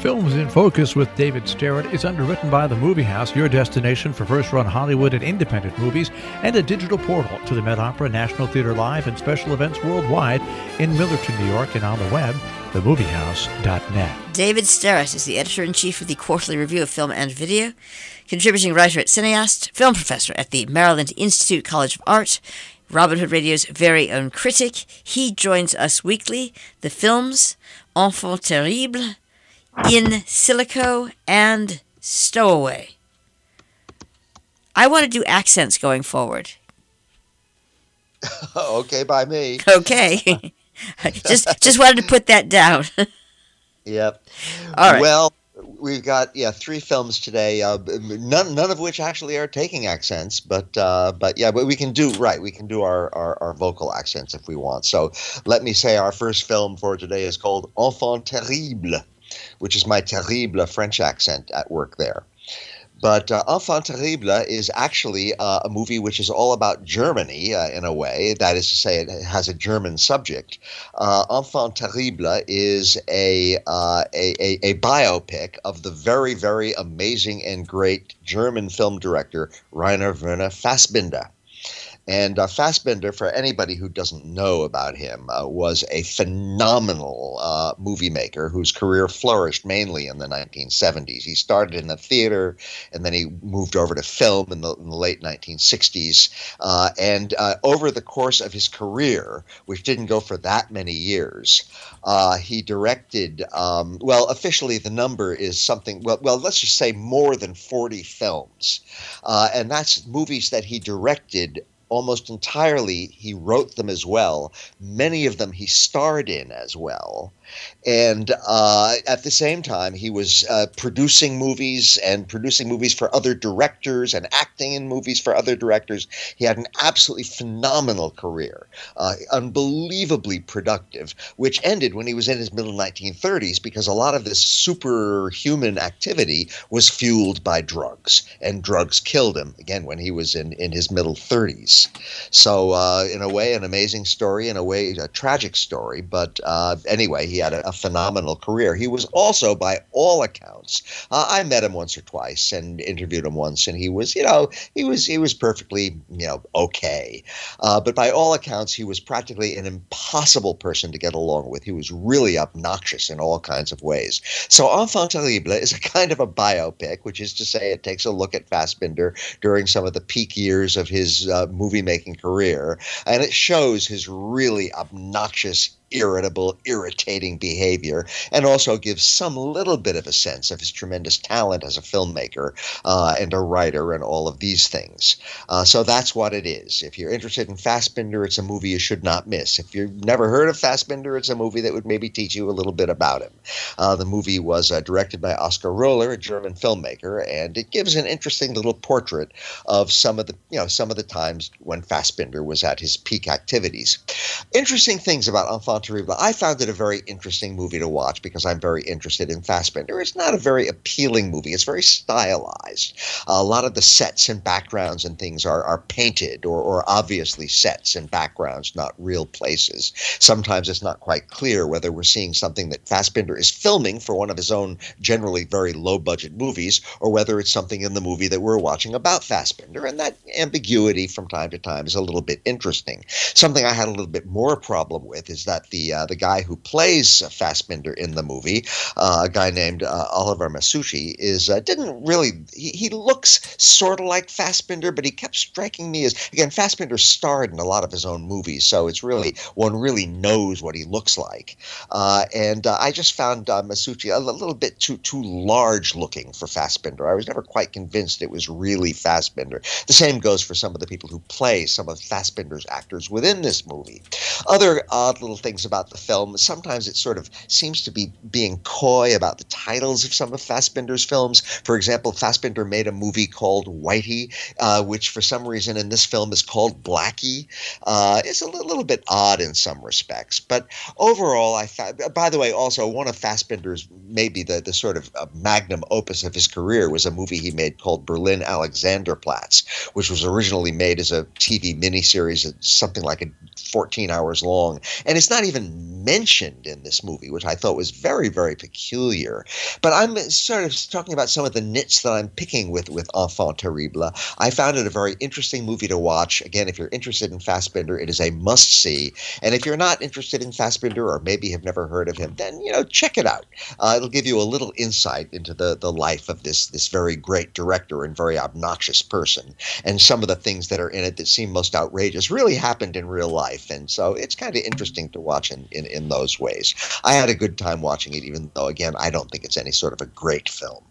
Films in Focus with David Sterritt is underwritten by The Movie House, your destination for first-run Hollywood and independent movies, and a digital portal to the Met Opera, National Theatre Live, and special events worldwide in Millerton, New York, and on the web, themoviehouse.net. David Sterritt is the editor-in-chief of the Quarterly Review of Film and Video, contributing writer at Cineast, film professor at the Maryland Institute College of Art, Robin Hood Radio's very own critic. He joins us weekly. The films Enfant Terrible, In Silico, and Stowaway. I want to do accents going forward. Okay, by me. Okay. just wanted to put that down. Yep. All right. Well, we've got three films today. None of which actually are taking accents, but we can do our vocal accents if we want. So let me say our first film for today is called Enfant Terrible, which is my terrible French accent at work there. But Enfant Terrible is actually a movie which is all about Germany in a way. That is to say, it has a German subject. Enfant Terrible is a biopic of the very, very amazing and great German film director Rainer Werner Fassbinder. And Fassbinder, for anybody who doesn't know about him, was a phenomenal movie maker whose career flourished mainly in the 1970s. He started in the theater, and then he moved over to film in the late 1960s. And over the course of his career, which didn't go for that many years, he directed, officially the number is something, let's just say more than 40 films. And that's movies that he directed. Almost entirely, he wrote them as well. Many of them he starred in as well. And at the same time, he was producing movies for other directors and acting in movies for other directors. He had an absolutely phenomenal career, unbelievably productive, which ended when he was in his middle 1930s because a lot of this superhuman activity was fueled by drugs, and drugs killed him, again, when he was in his middle 30s. So in a way, an amazing story, in a way, a tragic story. But anyway, he had a phenomenal career. He was also, by all accounts, I met him once or twice and interviewed him once, and he was perfectly, okay. But by all accounts, he was practically an impossible person to get along with. He was really obnoxious in all kinds of ways. So Enfant Terrible is a kind of a biopic, which is to say it takes a look at Fassbinder during some of the peak years of his movie-making career, and it shows his really obnoxious, irritating behavior, and also gives some little bit of a sense of his tremendous talent as a filmmaker and a writer and all of these things. So that's what it is. If you're interested in Fassbinder, it's a movie you should not miss. If you've never heard of Fassbinder, it's a movie that would maybe teach you a little bit about him. The movie was directed by Oskar Rohler, a German filmmaker, and it gives an interesting little portrait of some of the times when Fassbinder was at his peak activities. Interesting things about Enfant Terrible. I found it a very interesting movie to watch because I'm very interested in Fassbinder. It's not a very appealing movie. It's very stylized. A lot of the sets and backgrounds and things are painted or obviously sets and backgrounds, not real places. Sometimes it's not quite clear whether we're seeing something that Fassbinder is filming for one of his own generally very low-budget movies or whether it's something in the movie that we're watching about Fassbinder. And that ambiguity from time to time is a little bit interesting. Something I had a little bit more problem with is that the guy who plays Fassbinder in the movie, a guy named Oliver Masucci, he looks sort of like Fassbinder, but he kept striking me as, again, Fassbinder starred in a lot of his own movies, so it's really, one really knows what he looks like. And I just found Masucci a little bit too large looking for Fassbinder. I was never quite convinced it was really Fassbinder. The same goes for some of the people who play some of Fassbinder's actors within this movie. Other odd little things about the film, sometimes it sort of seems to be being coy about the titles of some of Fassbinder's films. For example, Fassbinder made a movie called Whitey, which for some reason in this film is called Blackie. It's a little bit odd in some respects. But overall, I thought, by the way, also one of Fassbinder's, maybe the sort of magnum opus of his career was a movie he made called Berlin Alexanderplatz, which was originally made as a TV miniseries, something like 14 hours long. And it's not even even mentioned in this movie, which I thought was very, very peculiar. But I'm sort of talking about some of the nits that I'm picking with Enfant Terrible. I found it a very interesting movie to watch. Again, if you're interested in Fassbinder, it is a must-see. And if you're not interested in Fassbinder, or maybe have never heard of him, then, check it out. It'll give you a little insight into the life of this very great director and very obnoxious person. And some of the things that are in it that seem most outrageous really happened in real life. And so it's kind of interesting to watch in those ways. I had a good time watching it, even though, again, I don't think it's any sort of a great film.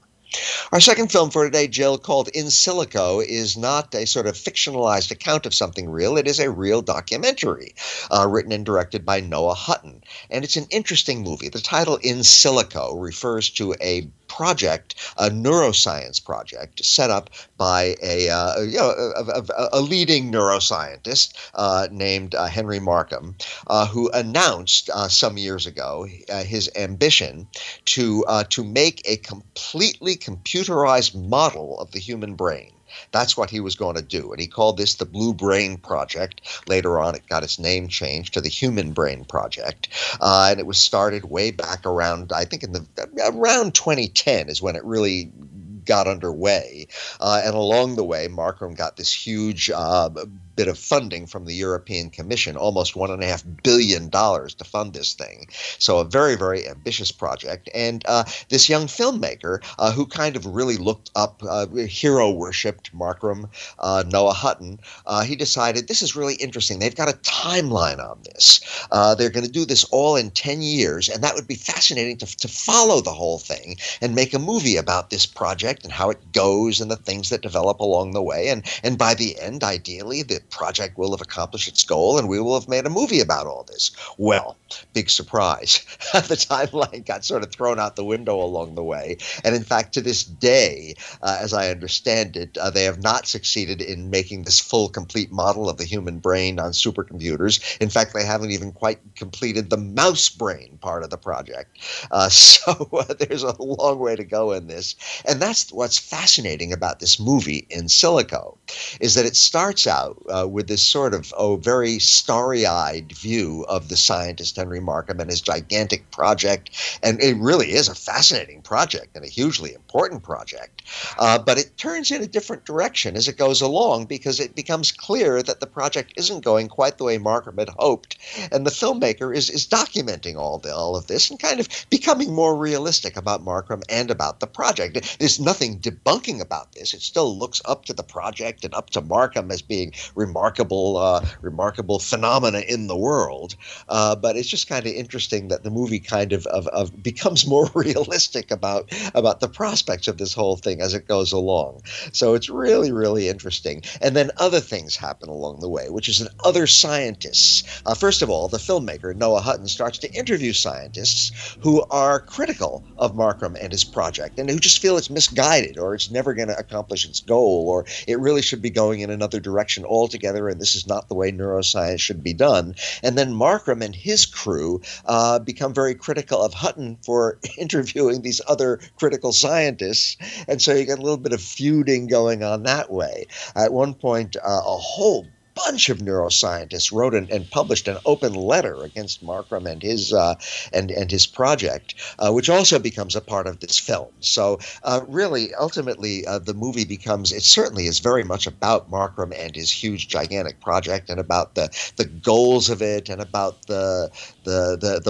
Our second film for today, Jill, called In Silico, is not a sort of fictionalized account of something real. It is a real documentary written and directed by Noah Hutton. And it's an interesting movie. The title In Silico refers to a project, a neuroscience project set up by a leading neuroscientist named Henry Markham, who announced some years ago his ambition to make a completely computerized model of the human brain. That's what he was going to do. And he called this the Blue Brain Project. Later on, it got its name changed to the Human Brain Project. And it was started way back around, I think around 2010 is when it really got underway. And along the way, Markham got this huge bit of funding from the European Commission, almost $1.5 billion to fund this thing. So a very, very ambitious project. And this young filmmaker who kind of really looked up, hero worshipped Markham, Noah Hutton, he decided this is really interesting. They've got a timeline on this. They're going to do this all in 10 years, and that would be fascinating to follow the whole thing and make a movie about this project and how it goes and the things that develop along the way. And by the end, ideally, the project will have accomplished its goal and we will have made a movie about all this. Well, big surprise. The timeline got sort of thrown out the window along the way. And in fact, to this day, as I understand it, they have not succeeded in making this full, complete model of the human brain on supercomputers. In fact, they haven't even quite completed the mouse brain part of the project. So there's a long way to go in this. And that's what's fascinating about this movie In Silico, is that it starts out with this sort of very starry-eyed view of the scientist Henry Markham and his gigantic project. And it really is a fascinating project and a hugely important project. But it turns in a different direction as it goes along, because it becomes clear that the project isn't going quite the way Markham had hoped. And the filmmaker is documenting all of this and kind of becoming more realistic about Markham and about the project. There's nothing debunking about this. It still looks up to the project and up to Markham as being remarkable phenomena in the world. But it's just kind of interesting that the movie kind of becomes more realistic about the prospects of this whole thing as it goes along. So it's really, really interesting. And then other things happen along the way, which is that other scientists, first of all, the filmmaker, Noah Hutton, starts to interview scientists who are critical of Markham and his project and who just feel it's misguided or it's never going to accomplish its goal or it really should be going in another direction altogether and this is not the way neuroscience should be done. And then Markham and his crew become very critical of Hutton for interviewing these other critical scientists. And so you get a little bit of feuding going on that way. At one point, a whole bunch of neuroscientists wrote and published an open letter against Markham and his project, which also becomes a part of this film. So really, ultimately, the movie becomes, it certainly is very much about Markham and his huge, gigantic project and about the goals of it and about the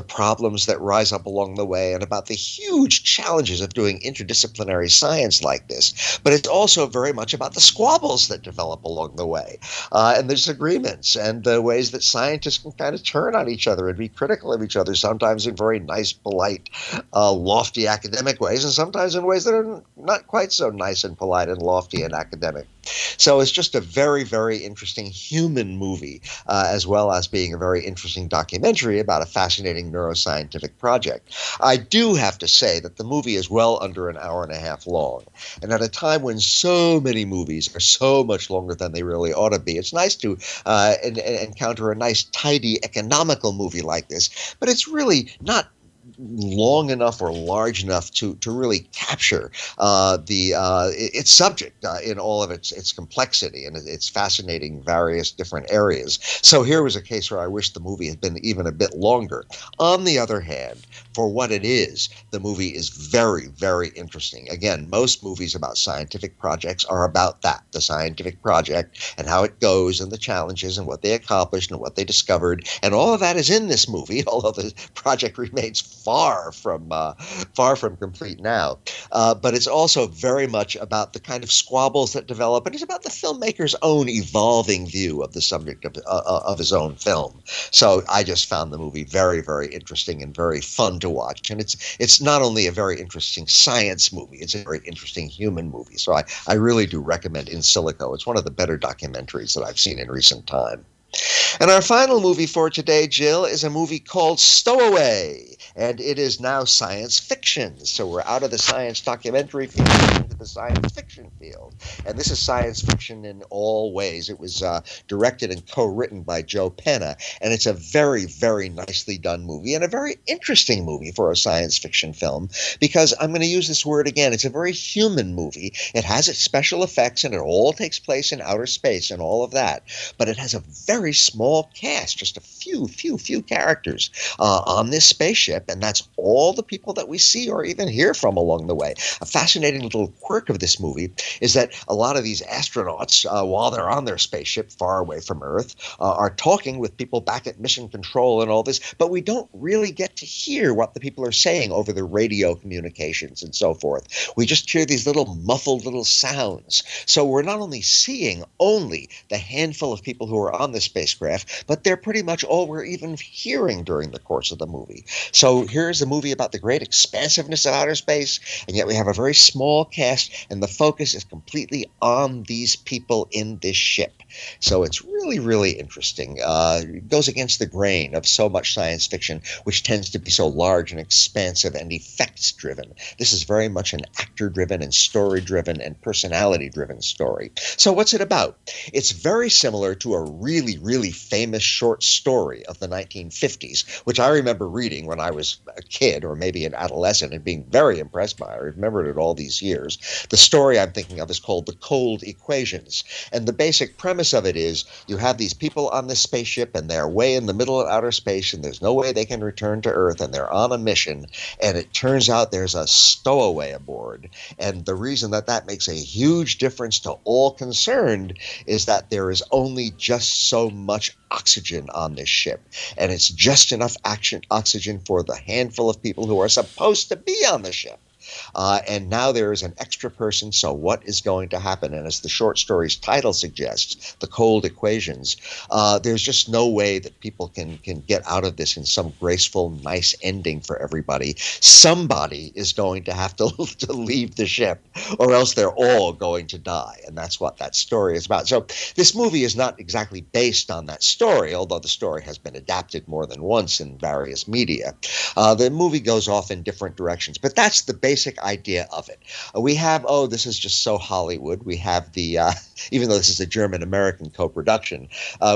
problems that rise up along the way and about the huge challenges of doing interdisciplinary science like this. But it's also very much about the squabbles that develop along the way. And the disagreements and the ways that scientists can kind of turn on each other and be critical of each other, sometimes in very nice, polite, lofty academic ways, and sometimes in ways that are not quite so nice and polite and lofty and academic. So it's just a very, very interesting human movie, as well as being a very interesting documentary about a fascinating neuroscientific project. I do have to say that the movie is well under an hour and a half long. And at a time when so many movies are so much longer than they really ought to be, it's nice to encounter a nice, tidy, economical movie like this. But it's really not long enough or large enough to really capture its subject in all of its complexity and its fascinating various different areas. So here was a case where I wish the movie had been even a bit longer. On the other hand, for what it is, the movie is very, very interesting. Again, most movies about scientific projects are about that, the scientific project and how it goes and the challenges and what they accomplished and what they discovered. And all of that is in this movie, although the project remains far from complete now. But it's also very much about the kind of squabbles that develop, and it's about the filmmaker's own evolving view of the subject of his own film. So I just found the movie very, very interesting and very fun to watch. And it's not only a very interesting science movie, it's a very interesting human movie. So I really do recommend In Silico. It's one of the better documentaries that I've seen in recent time. And our final movie for today, Jill, is a movie called Stowaway, and it is now science fiction. So we're out of the science documentary field into the science fiction field. And this is science fiction in all ways. It was directed and co-written by Joe Penna, and it's a very, very nicely done movie and a very interesting movie for a science fiction film because I'm going to use this word again. It's a very human movie. It has its special effects, and it all takes place in outer space and all of that. But it has a very small cast, just a few characters on this spaceship, and that's all the people that we see or even hear from along the way. A fascinating little quirk of this movie is that a lot of these astronauts, while they're on their spaceship far away from Earth, are talking with people back at mission control and all this, but we don't really get to hear what the people are saying over the radio communications and so forth. We just hear these little muffled little sounds. So we're not only seeing only the handful of people who are on the spacecraft, but they're pretty much all we're even hearing during the course of the movie. So here's a movie about the great expansiveness of outer space, and yet we have a very small cast, and the focus is completely on these people in this ship. So it's really, really interesting. It goes against the grain of so much science fiction, which tends to be so large and expansive and effects-driven. This is very much an actor-driven and story-driven and personality-driven story. So what's it about? It's very similar to a really, really famous short story of the 1950s, which I remember reading when I was a kid or maybe an adolescent and being very impressed by. I remembered it all these years. The story I'm thinking of is called The Cold Equations. And the basic premise of it is you have these people on this spaceship and they're way in the middle of outer space and there's no way they can return to Earth and they're on a mission, and it turns out there's a stowaway aboard. And the reason that makes a huge difference to all concerned is that there is only just so much oxygen on this ship, and it's just enough oxygen for the handful of people who are supposed to be on the ship. And now there is an extra person, so what is going to happen? And as the short story's title suggests, The Cold Equations, there's just no way that people can get out of this in some graceful, nice ending for everybody. Somebody is going to have to leave the ship, or else they're all going to die. And that's what that story is about. So this movie is not exactly based on that story, although the story has been adapted more than once in various media. The movie goes off in different directions, but that's the basic idea of it. We have, this is just so Hollywood. We have the, even though this is a German-American co-production,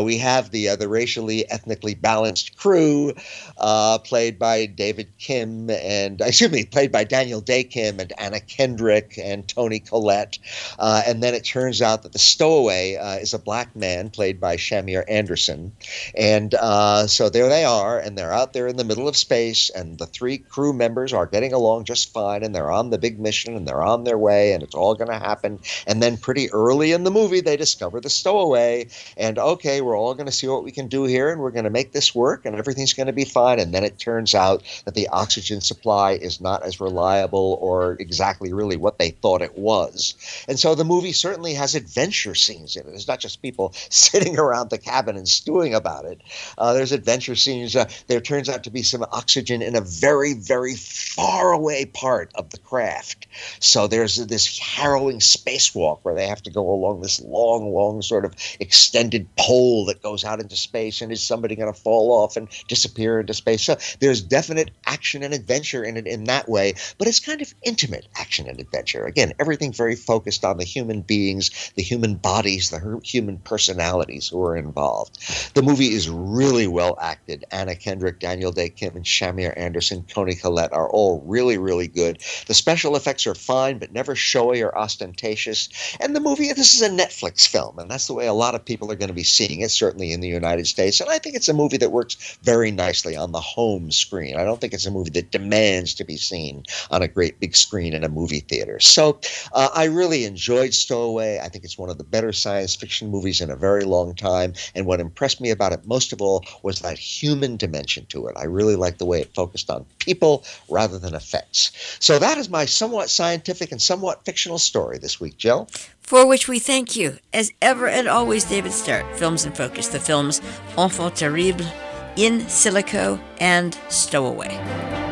we have the racially, ethnically balanced crew, played by played by Daniel Day Kim and Anna Kendrick and Toni Collette. And then it turns out that the stowaway is a black man played by Shamir Anderson. And so there they are, and they're out there in the middle of space, and the three crew members are getting along just fine, and they're on the big mission, and they're on their way, and it's all going to happen. And then pretty early in the movie, they discover the stowaway, and okay, we're all going to see what we can do here, and we're going to make this work, and everything's going to be fine. And then it turns out that the oxygen supply is not as reliable or exactly really what they thought it was. And so the movie certainly has adventure scenes in it. It's not just people sitting around the cabin and stewing about it. There's adventure scenes. There turns out to be some oxygen in a very, very far away part of the craft. So there's this harrowing spacewalk where they have to go along this long sort of extended pole that goes out into space, and is somebody going to fall off and disappear into space? So there's definite action and adventure in it in that way, but it's kind of intimate action and adventure. Again, everything very focused on the human beings, the human bodies, the human personalities who are involved. The movie is really well acted. Anna Kendrick, Daniel Day Kim, and Shamir Anderson, Toni Collette are all really, really good. The special effects are fine, but never showy or ostentatious. And the movie, this is a Netflix film, and that's the way a lot of people are going to be seeing it, certainly in the United States. And I think it's a movie that works very nicely on the home screen. I don't think it's a movie that demands to be seen on a great big screen in a movie theater. So I really enjoyed Stowaway. I think it's one of the better science fiction movies in a very long time. And what impressed me about it most of all was that human dimension to it. I really liked the way it focused on people rather than effects. So that is my somewhat scientific and somewhat fictional story this week, Jill. For which we thank you, as ever and always, David Sterritt. Films in Focus, the films Enfant Terrible, In Silico, and Stowaway.